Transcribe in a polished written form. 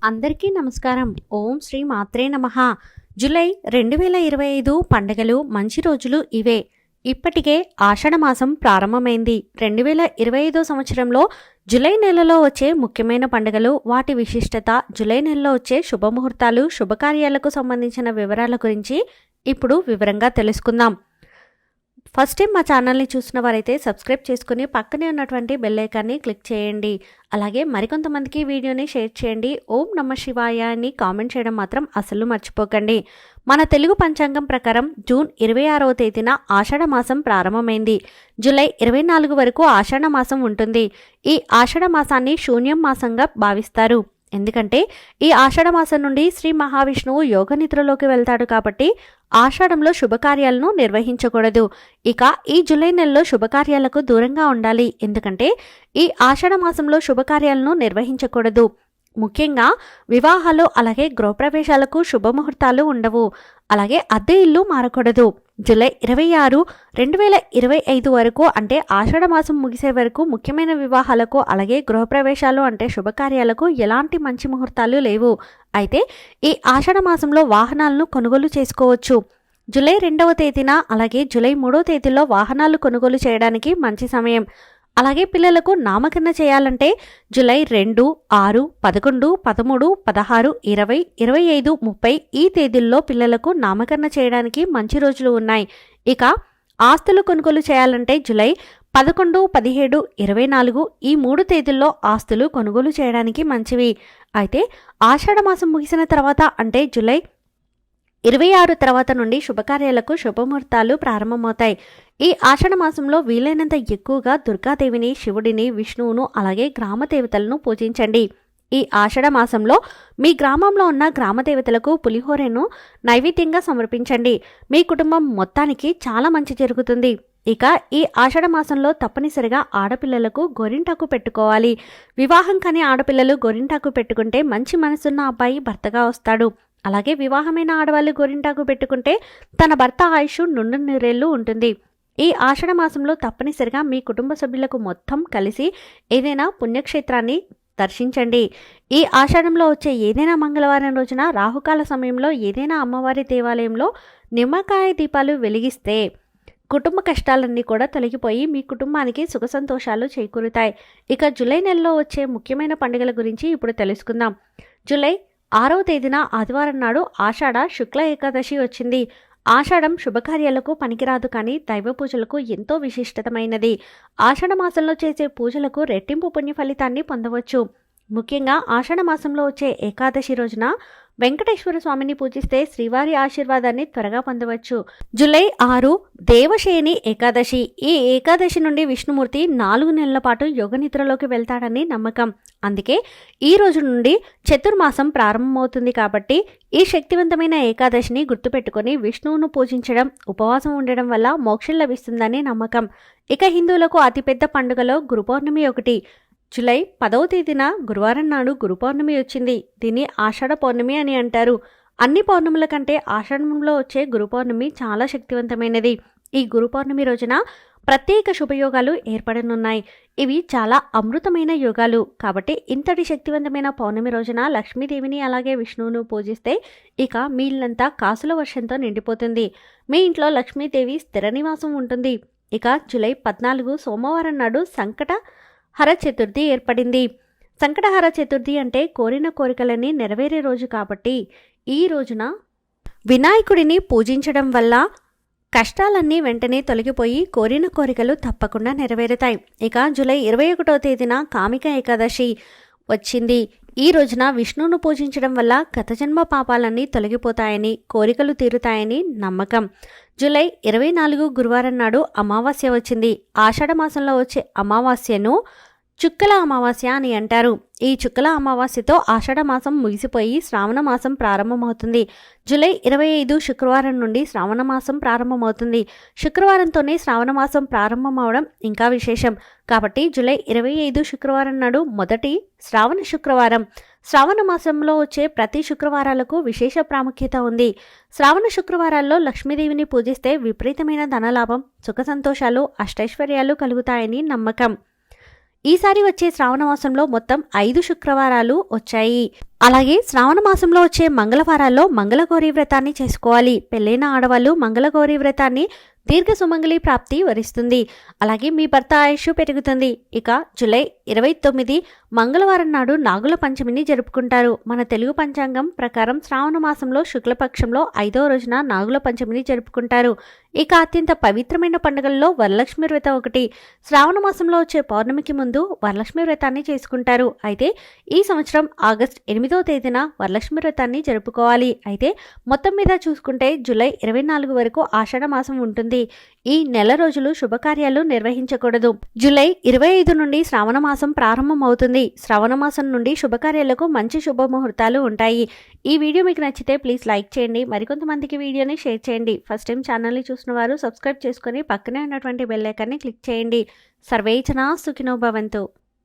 అందరికీ నమస్కారం. ఓం శ్రీ మాత్రే నమః. జూలై 2025 పండుగలు మంచి రోజులు ఇవే. ఇప్పటికే ఆషాఢమాసం ప్రారంభమైంది. 2025 సంవత్సరంలో జూలై నెలలో వచ్చే ముఖ్యమైన పండుగలు, వాటి విశిష్టత, జూలై నెలలో వచ్చే శుభముహూర్తాలు, శుభకార్యాలకు సంబంధించిన వివరాల గురించి ఇప్పుడు వివరంగా తెలుసుకుందాం. ఫస్ట్ టైం మా ఛానల్ని చూసిన వారైతే సబ్స్క్రైబ్ చేసుకుని పక్కనే ఉన్నటువంటి బెల్ ఐకాన్ని క్లిక్ చేయండి. అలాగే మరికొంతమందికి వీడియోని షేర్ చేయండి. ఓం నమః శివాయ అని కామెంట్ చేయడం మాత్రం అసలు మర్చిపోకండి. మన తెలుగు పంచాంగం ప్రకారం జూన్ 26వ తేదీన ఆషాఢ మాసం ప్రారంభమైంది. జూలై 24 వరకు ఆషాఢ మాసం ఉంటుంది. ఈ ఆషాఢ మాసాన్ని శూన్యం మాసంగా భావిస్తారు. ఎందుకంటే ఈ ఆషాఢ మాసం నుండి శ్రీ మహావిష్ణువు యోగ నిద్రలోకి వెళ్తాడు కాబట్టి ఆషాఢంలో శుభకార్యాలను నిర్వహించకూడదు. ఇక ఈ జూలై నెలలో శుభకార్యాలకు దూరంగా ఉండాలి. ఎందుకంటే ఈ ఆషాఢ మాసంలో శుభకార్యాలను నిర్వహించకూడదు. ముఖ్యంగా వివాహాలు, అలాగే గృహప్రవేశాలకు శుభముహూర్తాలు ఉండవు. అలాగే అద్దె ఇల్లు మారకూడదు. జూలై 26, 2025 వరకు అంటే ఆషాఢ మాసం ముగిసే వరకు ముఖ్యమైన వివాహాలకు, అలాగే గృహప్రవేశాలు అంటే శుభకార్యాలకు ఎలాంటి మంచి ముహూర్తాలు లేవు. అయితే ఈ ఆషాఢ మాసంలో వాహనాలను కొనుగోలు చేసుకోవచ్చు. జూలై 2వ తేదీన, అలాగే జూలై 3వ తేదీలో వాహనాలు కొనుగోలు చేయడానికి మంచి సమయం. అలాగే పిల్లలకు నామకరణ చేయాలంటే జూలై 2, 6, 11, 13, 16, 20, 25, 30 ఈ తేదీల్లో పిల్లలకు నామకరణ చేయడానికి మంచి రోజులు ఉన్నాయి. ఇక ఆస్తులు కొనుగోలు చేయాలంటే జూలై 11, 17, 24 ఈ 3 తేదీల్లో ఆస్తులు కొనుగోలు చేయడానికి మంచివి. అయితే ఆషాఢ మాసం ముగిసిన తర్వాత అంటే జూలై 26 తర్వాత నుండి శుభకార్యాలకు శుభముహూర్తాలు ప్రారంభమవుతాయి. ఈ ఆషాఢ మాసంలో వీలైనంత ఎక్కువగా దుర్గాదేవిని, శివుడిని, విష్ణువును, అలాగే గ్రామ దేవతలను పూజించండి. ఈ ఆషాఢ మాసంలో మీ గ్రామంలో ఉన్న గ్రామ దేవతలకు పులిహోరను నైవేద్యంగా సమర్పించండి. మీ కుటుంబం మొత్తానికి చాలా మంచి జరుగుతుంది. ఇక ఈ ఆషాఢ మాసంలో తప్పనిసరిగా ఆడపిల్లలకు గోరింటాకు పెట్టుకోవాలి. వివాహం కాని ఆడపిల్లలు గోరింటాకు పెట్టుకుంటే మంచి మనసున్న అబ్బాయి భర్తగా వస్తాడు. అలాగే వివాహమైన ఆడవాళ్ళు గోరింటాకు పెట్టుకుంటే తన భర్త ఆయుష్ నుండు నూరేళ్లు ఉంటుంది. ఈ ఆషాఢ మాసంలో తప్పనిసరిగా మీ కుటుంబ సభ్యులకు మొత్తం కలిసి ఏదైనా పుణ్యక్షేత్రాన్ని దర్శించండి. ఈ ఆషాఢంలో వచ్చే ఏదైనా మంగళవారం రోజున రాహుకాల సమయంలో ఏదైనా అమ్మవారి దేవాలయంలో నిమ్మకాయ దీపాలు వెలిగిస్తే కుటుంబ కష్టాలన్నీ కూడా తొలగిపోయి మీ కుటుంబానికి సుఖ సంతోషాలు చేకూరుతాయి. ఇక జూలై నెలలో వచ్చే ముఖ్యమైన పండుగల గురించి ఇప్పుడు తెలుసుకుందాం. జూలై 6వ తేదీన ఆదివారం నాడు ఆషాఢ శుక్ల ఏకాదశి వచ్చింది. ఆషాఢం శుభకార్యాలకు పనికిరాదు, కానీ దైవ పూజలకు ఎంతో విశిష్టతమైనది. ఆషాఢ మాసంలో చేసే పూజలకు రెట్టింపు పుణ్య ఫలితాన్ని పొందవచ్చు. ముఖ్యంగా ఆషాఢ మాసంలో వచ్చే ఏకాదశి రోజున వెంకటేశ్వర స్వామిని పూజిస్తే శ్రీవారి ఆశీర్వాదాన్ని త్వరగా పొందవచ్చు. జూలై 6 దేవశయని ఏకాదశి. ఈ ఏకాదశి నుండి విష్ణుమూర్తి 4 నెలల పాటు యోగ నిద్రలోకి వెళ్తాడని నమ్మకం. అందుకే ఈ రోజు నుండి చతుర్మాసం ప్రారంభమవుతుంది. కాబట్టి ఈ శక్తివంతమైన ఏకాదశిని గుర్తుపెట్టుకుని విష్ణువును పూజించడం, ఉపవాసం ఉండడం వల్ల మోక్షం లభిస్తుందని నమ్మకం. ఇక హిందువులకు అతిపెద్ద పండుగలో గురు పౌర్ణమి ఒకటి. జూలై 10వ తేదీన గురువారం నాడు గురు పౌర్ణమి వచ్చింది. దీన్ని ఆషాఢ పౌర్ణమి అని అంటారు. అన్ని పౌర్ణముల కంటే ఆషాఢంలో వచ్చే గురు పౌర్ణమి చాలా శక్తివంతమైనది. ఈ గురు పౌర్ణమి రోజున ప్రత్యేక శుభయోగాలు ఏర్పడనున్నాయి. ఇవి చాలా అమృతమైన యోగాలు. కాబట్టి ఇంతటి శక్తివంతమైన పౌర్ణమి రోజున లక్ష్మీదేవిని, అలాగే విష్ణువును పూజిస్తే ఇక మీ ఇల్లంతా కాసుల వర్షంతో నిండిపోతుంది. మీ ఇంట్లో లక్ష్మీదేవి స్థిర నివాసం ఉంటుంది. ఇక జూలై 14 సోమవారం నాడు సంకటహర చతుర్థి ఏర్పడింది. సంకటహర చతుర్థి అంటే కోరిన కోరికలన్నీ నెరవేరే రోజు. కాబట్టి ఈ రోజున వినాయకుడిని పూజించడం వల్ల కష్టాలన్నీ వెంటనే తొలగిపోయి కోరిన కోరికలు తప్పకుండా నెరవేరుతాయి. ఇక జూలై 21వ తేదీన కామిక ఏకాదశి వచ్చింది. ఈ రోజున విష్ణువును పూజించడం వల్ల గత జన్మ పాపాలన్నీ తొలగిపోతాయని, కోరికలు తీరుతాయని నమ్మకం. జూలై 24 గురువారం నాడు అమావాస్య వచ్చింది. ఆషాఢ మాసంలో వచ్చే అమావాస్యను చుక్కల అమావాస్య అని అంటారు. ఈ చుక్కల అమావాస్యతో ఆషాఢ మాసం ముగిసిపోయి శ్రావణ మాసం ప్రారంభమవుతుంది. జూలై 25 శుక్రవారం నుండి శ్రావణ మాసం ప్రారంభమవుతుంది. శుక్రవారంతోనే శ్రావణ మాసం ప్రారంభమవడం ఇంకా విశేషం. కాబట్టి జూలై 25 శుక్రవారం నాడు మొదటి శ్రావణ శుక్రవారం. శ్రావణ మాసంలో వచ్చే ప్రతి శుక్రవారాలకు విశేష ప్రాముఖ్యత ఉంది. శ్రావణ శుక్రవారాల్లో లక్ష్మీదేవిని పూజిస్తే విపరీతమైన ధనలాభం, సుఖ సంతోషాలు, అష్టైశ్వర్యాలు కలుగుతాయని నమ్మకం. ఈసారి వచ్చే శ్రావణ మాసంలో మొత్తం 5 శుక్రవారాలు వచ్చాయి. అలాగే శ్రావణ మాసంలో వచ్చే మంగళవారాల్లో మంగళగౌరి వ్రతాన్ని చేసుకోవాలి. పెళ్ళైన ఆడవాళ్ళు మంగళగౌరి వ్రతాన్ని దీర్ఘ సుమంగళి ప్రాప్తి వరిస్తుంది. అలాగే మీ భర్త ఆయుష్ పెరుగుతుంది. ఇక జూలై 29 మంగళవారం నాడు నాగుల పంచమిని జరుపుకుంటారు. మన తెలుగు పంచాంగం ప్రకారం శ్రావణ మాసంలో శుక్లపక్షంలో 5వ రోజున నాగుల పంచమిని జరుపుకుంటారు. ఇక అత్యంత పవిత్రమైన పండుగల్లో వరలక్ష్మి వ్రతం ఒకటి. శ్రావణ మాసంలో వచ్చే పౌర్ణమికి ముందు వరలక్ష్మి వ్రతాన్ని చేసుకుంటారు. అయితే ఈ సంవత్సరం ఆగస్టు 8వ తేదీన వరలక్ష్మి వ్రతాన్ని జరుపుకోవాలి. అయితే మొత్తం మీద చూసుకుంటే జూలై 24 వరకు ఆషాఢ మాసం ఉంటుంది. ఈ నెల రోజులు శుభకార్యాలు నిర్వహించకూడదు. జూలై 25 నుండి శ్రావణ మాసం ప్రారంభం అవుతుంది. శ్రావణ మాసం నుండి శుభకార్యాలకు మంచి శుభముహూర్తాలు ఉంటాయి. ఈ వీడియో మీకు నచ్చితే ప్లీజ్ లైక్ చేయండి. మరికొంతమందికి వీడియోని షేర్ చేయండి. ఫస్ట్ టైం ఛానల్ని చూసిన వారు సబ్స్క్రైబ్ చేసుకుని పక్కనే ఉన్నటువంటి బెల్ ఐకాన్ని క్లిక్ చేయండి. సర్వే జనా సుఖినో భవంతు.